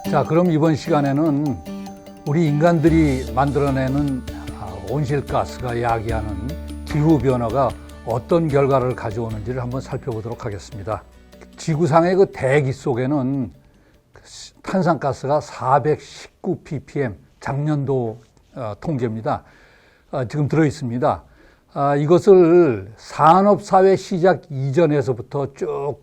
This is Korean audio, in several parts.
자, 그럼 이번 시간에는 우리 인간들이 만들어내는 온실가스가 야기하는 기후변화가 어떤 결과를 가져오는지를 한번 살펴보도록 하겠습니다. 지구상의 그 대기 속에는 탄산가스가 419 ppm, 작년도 통계입니다. 지금 들어있습니다. 이것을 산업사회 시작 이전에서부터 쭉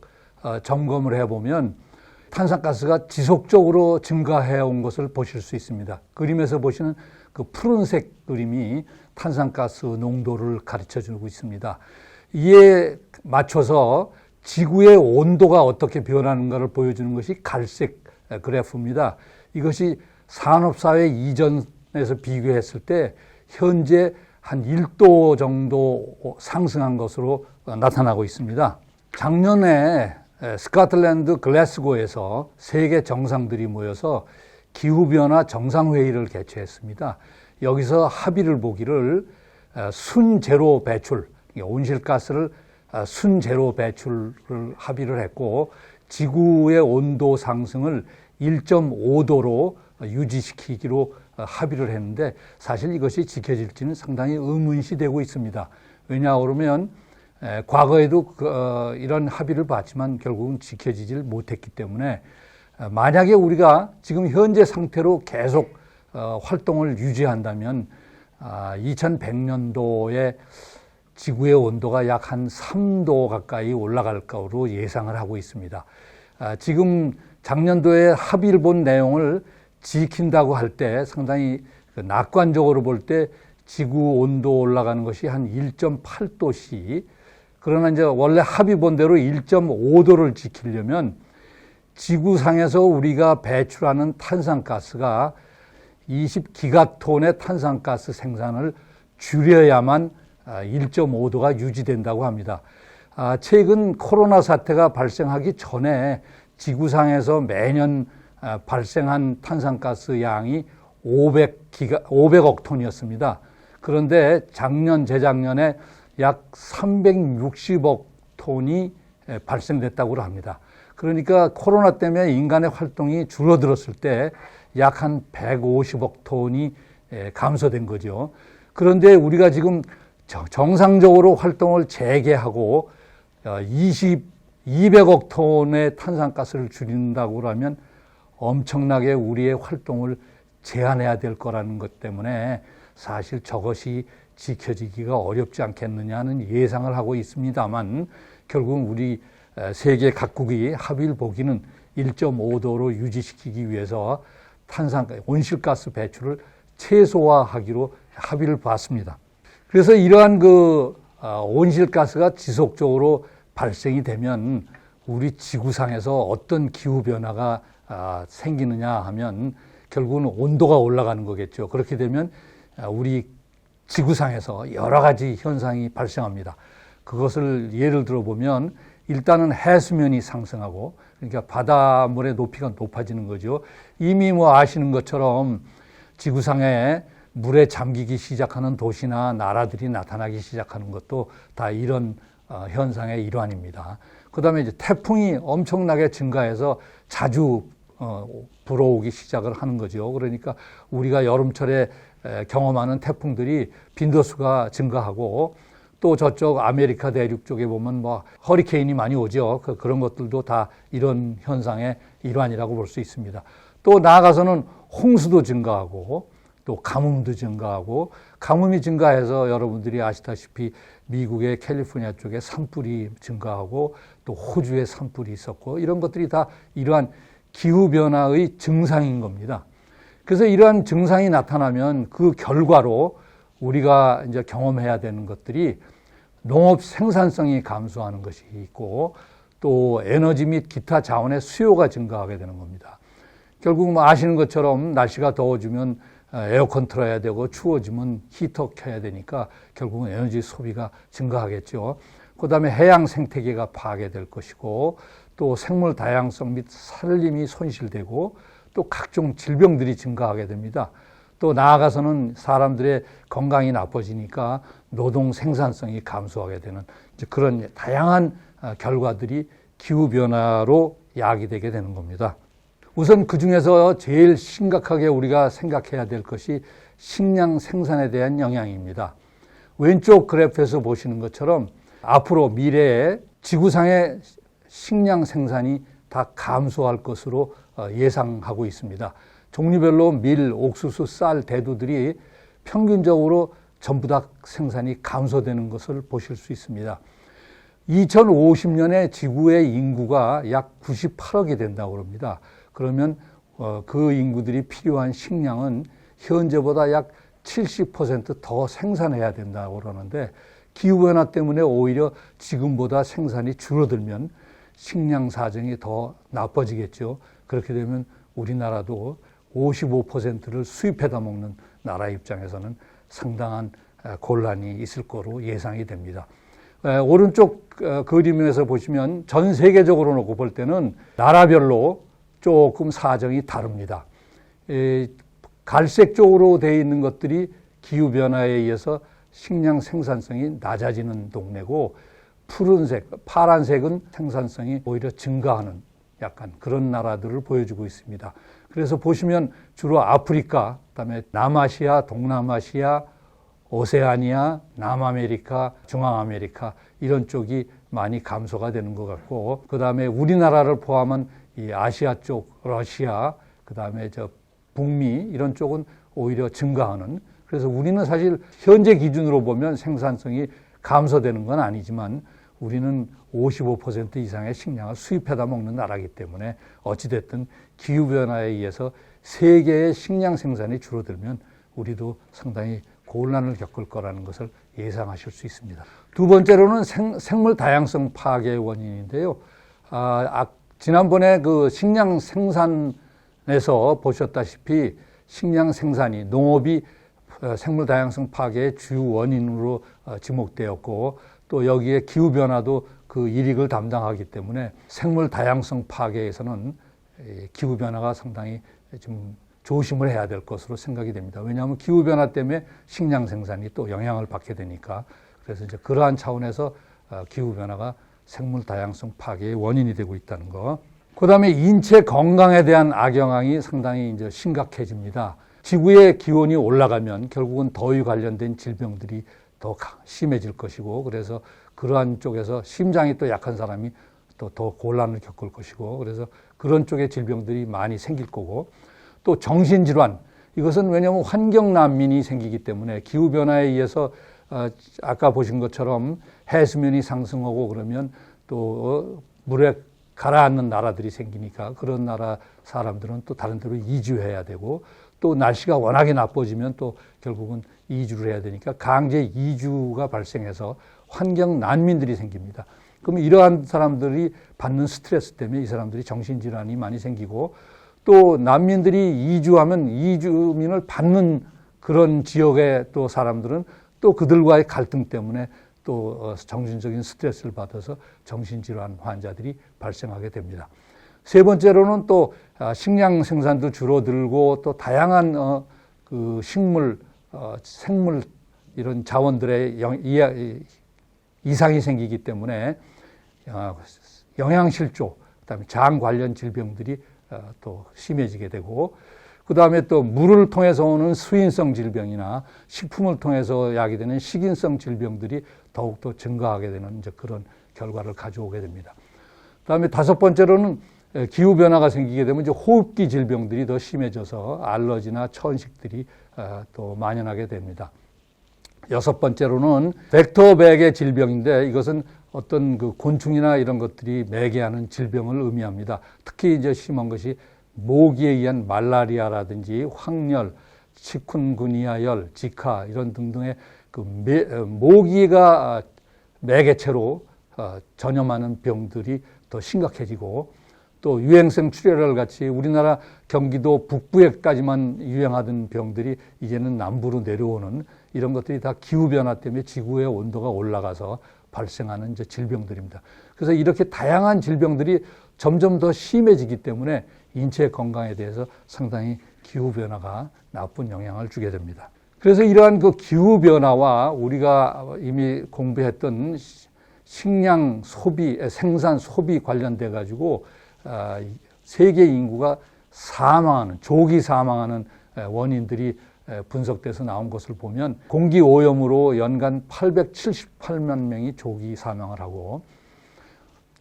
점검을 해보면 탄산가스가 지속적으로 증가해온 것을 보실 수 있습니다. 그림에서 보시는 그 푸른색 그림이 탄산가스 농도를 가르쳐주고 있습니다. 이에 맞춰서 지구의 온도가 어떻게 변하는가를 보여주는 것이 갈색 그래프입니다. 이것이 산업사회 이전에서 비교했을 때 현재 한 1도 정도 상승한 것으로 나타나고 있습니다. 작년에 스코틀랜드 글래스고에서 세계 정상들이 모여서 기후변화 정상회의를 개최했습니다. 여기서 합의를 보기를 순제로 배출, 온실가스를 순제로 배출을 합의를 했고 지구의 온도 상승을 1.5도로 유지시키기로 합의를 했는데 사실 이것이 지켜질지는 상당히 의문시되고 있습니다. 왜냐 그러면 과거에도 이런 합의를 봤지만 결국은 지켜지질 못했기 때문에 만약에 우리가 지금 현재 상태로 계속 활동을 유지한다면 2100년도에 지구의 온도가 약 한 3도 가까이 올라갈 거로 예상을 하고 있습니다. 지금 작년도에 합의를 본 내용을 지킨다고 할 때 상당히 낙관적으로 볼 때 지구 온도 올라가는 것이 한 1.8도씩, 그러나 이제 원래 합의 본 대로 1.5도를 지키려면 지구상에서 우리가 배출하는 탄산가스가 20기가톤의 탄산가스 생산을 줄여야만 1.5도가 유지된다고 합니다. 최근 코로나 사태가 발생하기 전에 지구상에서 매년 발생한 탄산가스 양이 500억 톤이었습니다. 그런데 작년, 재작년에 약 360억 톤이 발생됐다고 합니다. 그러니까 코로나 때문에 인간의 활동이 줄어들었을 때 약 한 150억 톤이 감소된 거죠. 그런데 우리가 지금 정상적으로 활동을 재개하고 200억 톤의 탄산가스를 줄인다고 하면 엄청나게 우리의 활동을 제한해야 될 거라는 것 때문에 사실 저것이 지켜지기가 어렵지 않겠느냐 하는 예상을 하고 있습니다만 결국은 우리 세계 각국이 합의를 보기는 1.5도로 유지시키기 위해서 온실가스 배출을 최소화하기로 합의를 봤습니다. 그래서 이러한 온실가스가 지속적으로 발생이 되면 우리 지구상에서 어떤 기후변화가 생기느냐 하면 결국은 온도가 올라가는 거겠죠. 그렇게 되면 우리 지구상에서 여러 가지 현상이 발생합니다. 그것을 예를 들어 보면 일단은 해수면이 상승하고, 그러니까 바닷물의 높이가 높아지는 거죠. 이미 아시는 것처럼 지구상에 물에 잠기기 시작하는 도시나 나라들이 나타나기 시작하는 것도 다 이런 현상의 일환입니다. 그 다음에 이제 태풍이 엄청나게 증가해서 자주 불어오기 시작을 하는 거죠. 그러니까 우리가 여름철에 경험하는 태풍들이 빈도수가 증가하고, 또 저쪽 아메리카 대륙 쪽에 보면 허리케인이 많이 오죠. 그런 것들도 다 이런 현상의 일환이라고 볼 수 있습니다. 또 나아가서는 홍수도 증가하고 또 가뭄도 증가하고, 가뭄이 증가해서 여러분들이 아시다시피 미국의 캘리포니아 쪽에 산불이 증가하고 또 호주에 산불이 있었고, 이런 것들이 다 이러한 기후변화의 증상인 겁니다. 그래서 이러한 증상이 나타나면 그 결과로 우리가 이제 경험해야 되는 것들이 농업 생산성이 감소하는 것이 있고, 또 에너지 및 기타 자원의 수요가 증가하게 되는 겁니다. 결국 아시는 것처럼 날씨가 더워지면 에어컨 틀어야 되고 추워지면 히터 켜야 되니까 결국은 에너지 소비가 증가하겠죠. 그 다음에 해양 생태계가 파괴될 것이고, 또 생물 다양성 및 산림이 손실되고, 또 각종 질병들이 증가하게 됩니다. 또 나아가서는 사람들의 건강이 나빠지니까 노동 생산성이 감소하게 되는 그런 다양한 결과들이 기후변화로 야기되게 되는 겁니다. 우선 그 중에서 제일 심각하게 우리가 생각해야 될 것이 식량 생산에 대한 영향입니다. 왼쪽 그래프에서 보시는 것처럼 앞으로 미래에 지구상의 식량 생산이 다 감소할 것으로 예상하고 있습니다. 종류별로 밀, 옥수수, 쌀, 대두들이 평균적으로 전부 다 생산이 감소되는 것을 보실 수 있습니다. 2050년에 지구의 인구가 약 98억이 된다고 합니다. 그러면 그 인구들이 필요한 식량은 현재보다 약 70% 더 생산해야 된다고 그러는데, 기후변화 때문에 오히려 지금보다 생산이 줄어들면 식량 사정이 더 나빠지겠죠. 그렇게 되면 우리나라도 55%를 수입해다 먹는 나라 입장에서는 상당한 곤란이 있을 거로 예상이 됩니다. 오른쪽 그림에서 보시면 전 세계적으로 놓고 볼 때는 나라별로 조금 사정이 다릅니다. 갈색 쪽으로 되어 있는 것들이 기후변화에 의해서 식량 생산성이 낮아지는 동네고, 푸른색, 파란색은 생산성이 오히려 증가하는 약간 그런 나라들을 보여주고 있습니다. 그래서 보시면 주로 아프리카, 그다음에 남아시아, 동남아시아, 오세아니아, 남아메리카, 중앙아메리카 이런 쪽이 많이 감소가 되는 것 같고, 그다음에 우리나라를 포함한 이 아시아 쪽, 러시아, 그다음에 북미 이런 쪽은 오히려 증가하는, 그래서 우리는 사실 현재 기준으로 보면 생산성이 감소되는 건 아니지만 우리는 55% 이상의 식량을 수입해다 먹는 나라이기 때문에 어찌됐든 기후변화에 의해서 세계의 식량 생산이 줄어들면 우리도 상당히 곤란을 겪을 거라는 것을 예상하실 수 있습니다. 두 번째로는 생물 다양성 파괴의 원인인데요. 지난번에 그 식량 생산에서 보셨다시피 식량 생산이, 농업이 생물 다양성 파괴의 주 원인으로 지목되었고, 또 여기에 기후변화도 그 일익을 담당하기 때문에 생물 다양성 파괴에서는 기후변화가 상당히 좀 조심을 해야 될 것으로 생각이 됩니다. 왜냐하면 기후변화 때문에 식량 생산이 또 영향을 받게 되니까. 그래서 이제 그러한 차원에서 기후변화가 생물 다양성 파괴의 원인이 되고 있다는 거. 그 다음에 인체 건강에 대한 악영향이 상당히 이제 심각해집니다. 지구의 기온이 올라가면 결국은 더위 관련된 질병들이 더 심해질 것이고, 그래서 그러한 쪽에서 심장이 또 약한 사람이 또 더 곤란을 겪을 것이고, 그래서 그런 쪽의 질병들이 많이 생길 거고, 또 정신질환, 이것은 왜냐하면 환경난민이 생기기 때문에 기후변화에 의해서 아까 보신 것처럼 해수면이 상승하고 그러면 또 물에 가라앉는 나라들이 생기니까 그런 나라 사람들은 또 다른 데로 이주해야 되고, 또 날씨가 워낙에 나빠지면 또 결국은 이주를 해야 되니까 강제 이주가 발생해서 환경 난민들이 생깁니다. 그러면 이러한 사람들이 받는 스트레스 때문에 이 사람들이 정신질환이 많이 생기고, 또 난민들이 이주하면 이주민을 받는 그런 지역의 또 사람들은 또 그들과의 갈등 때문에 또 정신적인 스트레스를 받아서 정신질환 환자들이 발생하게 됩니다. 세 번째로는 또 식량 생산도 줄어들고, 또 다양한 그 식물, 생물 이런 자원들의 이상이 생기기 때문에 영양실조, 그다음에 장 관련 질병들이 또 심해지게 되고, 그 다음에 또 물을 통해서 오는 수인성 질병이나 식품을 통해서 야기되는 식인성 질병들이 더욱더 증가하게 되는 이제 그런 결과를 가져오게 됩니다. 그 다음에 다섯 번째로는 기후변화가 생기게 되면 이제 호흡기 질병들이 더 심해져서 알러지나 천식들이 또 만연하게 됩니다. 여섯 번째로는 벡터백의 질병인데, 이것은 어떤 그 곤충이나 이런 것들이 매개하는 질병을 의미합니다. 특히 이제 심한 것이 모기에 의한 말라리아라든지 황열, 치쿤구니아열, 지카 이런 등등의 그 모기가 매개체로 전염하는 병들이 더 심각해지고, 또 유행성 출혈 같이 우리나라 경기도 북부에까지만 유행하던 병들이 이제는 남부로 내려오는 이런 것들이 다 기후변화 때문에 지구의 온도가 올라가서 발생하는 이제 질병들입니다. 그래서 이렇게 다양한 질병들이 점점 더 심해지기 때문에 인체 건강에 대해서 상당히 기후변화가 나쁜 영향을 주게 됩니다. 그래서 이러한 그 기후변화와 우리가 이미 공부했던 식량 소비, 생산 소비 관련돼 가지고 세계 인구가 사망하는, 조기 사망하는 원인들이 분석돼서 나온 것을 보면 공기 오염으로 연간 878만 명이 조기 사망을 하고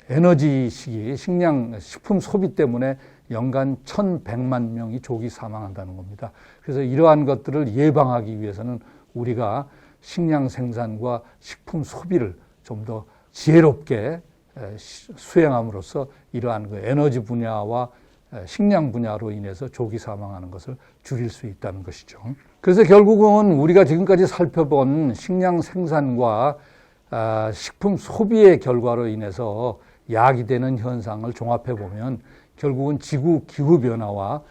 에너지 시기, 식품 소비 때문에 연간 1,100만 명이 조기 사망한다는 겁니다. 그래서 이러한 것들을 예방하기 위해서는 우리가 식량 생산과 식품 소비를 좀 더 지혜롭게 수행함으로써 이러한 그 에너지 분야와 식량 분야로 인해서 조기 사망하는 것을 줄일 수 있다는 것이죠. 그래서 결국은 우리가 지금까지 살펴본 식량 생산과 식품 소비의 결과로 인해서 야기되는 현상을 종합해 보면 결국은 지구 기후 변화와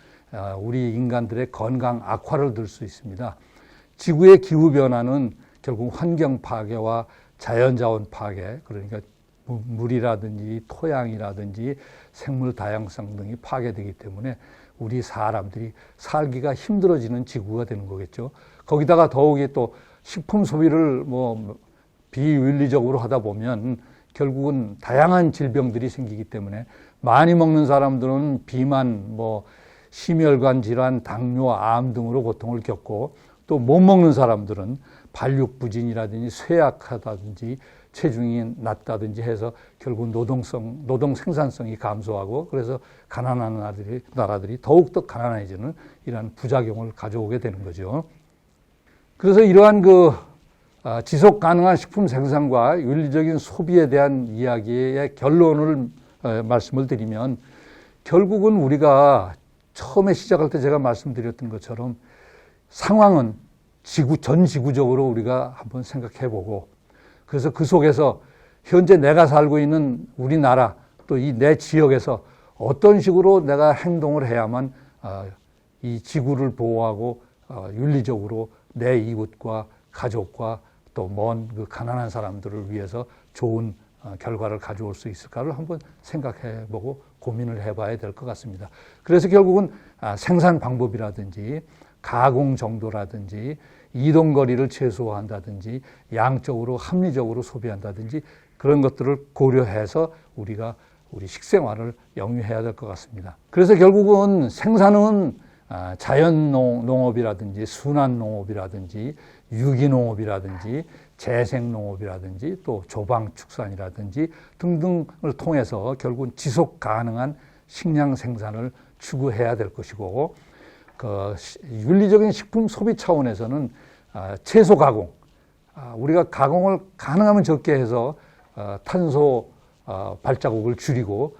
우리 인간들의 건강 악화를 들 수 있습니다. 지구의 기후 변화는 결국 환경 파괴와 자연자원 파괴, 그러니까 물이라든지 토양이라든지 생물 다양성 등이 파괴되기 때문에 우리 사람들이 살기가 힘들어지는 지구가 되는 거겠죠. 거기다가 더욱이 또 식품 소비를 비윤리적으로 하다 보면 결국은 다양한 질병들이 생기기 때문에 많이 먹는 사람들은 비만, 심혈관 질환, 당뇨, 암 등으로 고통을 겪고 또 못 먹는 사람들은 발육부진이라든지 쇠약하다든지 체중이 낮다든지 해서 결국 노동 생산성이 감소하고 그래서 가난한 나라들이 더욱더 가난해지는 이러한 부작용을 가져오게 되는 거죠. 그래서 이러한 지속 가능한 식품 생산과 윤리적인 소비에 대한 이야기의 결론을 말씀을 드리면 결국은 우리가 처음에 시작할 때 제가 말씀드렸던 것처럼 상황은 전 지구적으로 우리가 한번 생각해 보고 그래서 그 속에서 현재 내가 살고 있는 우리나라 또 이 내 지역에서 어떤 식으로 내가 행동을 해야만 이 지구를 보호하고 윤리적으로 내 이웃과 가족과 또 먼 그 가난한 사람들을 위해서 좋은 결과를 가져올 수 있을까를 한번 생각해 보고 고민을 해봐야 될 것 같습니다. 그래서 결국은 생산 방법이라든지 가공 정도라든지 이동거리를 최소화한다든지 양적으로 합리적으로 소비한다든지 그런 것들을 고려해서 우리가 우리 식생활을 영위해야 될 것 같습니다. 그래서 결국은 생산은 자연농업이라든지 순환농업이라든지 유기농업이라든지 재생농업이라든지 또 조방축산이라든지 등등을 통해서 결국은 지속 가능한 식량 생산을 추구해야 될 것이고 윤리적인 식품 소비 차원에서는 채소 가공, 우리가 가공을 가능하면 적게 해서 탄소 발자국을 줄이고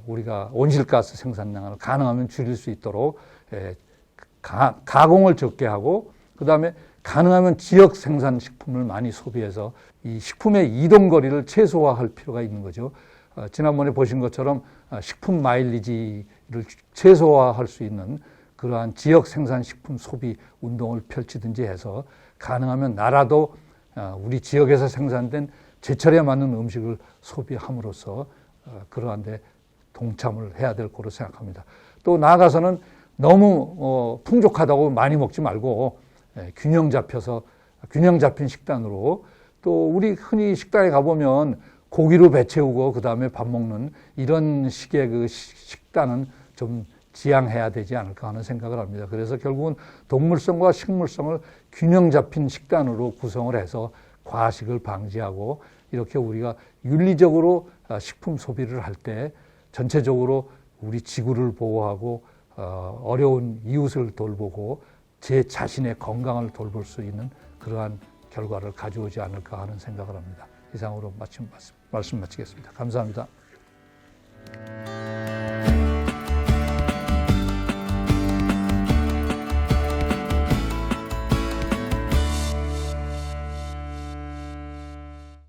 우리가 온실가스 생산량을 가능하면 줄일 수 있도록 가공을 적게 하고 그다음에 가능하면 지역 생산 식품을 많이 소비해서 이 식품의 이동거리를 최소화할 필요가 있는 거죠. 지난번에 보신 것처럼 식품 마일리지를 최소화할 수 있는 그러한 지역 생산 식품 소비 운동을 펼치든지 해서 가능하면 나라도 우리 지역에서 생산된 제철에 맞는 음식을 소비함으로써 그러한 데 동참을 해야 될 거로 생각합니다. 또 나아가서는 너무 풍족하다고 많이 먹지 말고 균형 잡힌 식단으로 또 우리 흔히 식당에 가보면 고기로 배 채우고 그 다음에 밥 먹는 이런 식의 그 식단은 좀 지양해야 되지 않을까 하는 생각을 합니다. 그래서 결국은 동물성과 식물성을 균형 잡힌 식단으로 구성을 해서 과식을 방지하고 이렇게 우리가 윤리적으로 식품 소비를 할 때 전체적으로 우리 지구를 보호하고 어려운 이웃을 돌보고 제 자신의 건강을 돌볼 수 있는 그러한 결과를 가져오지 않을까 하는 생각을 합니다. 이상으로 말씀 마치겠습니다. 감사합니다.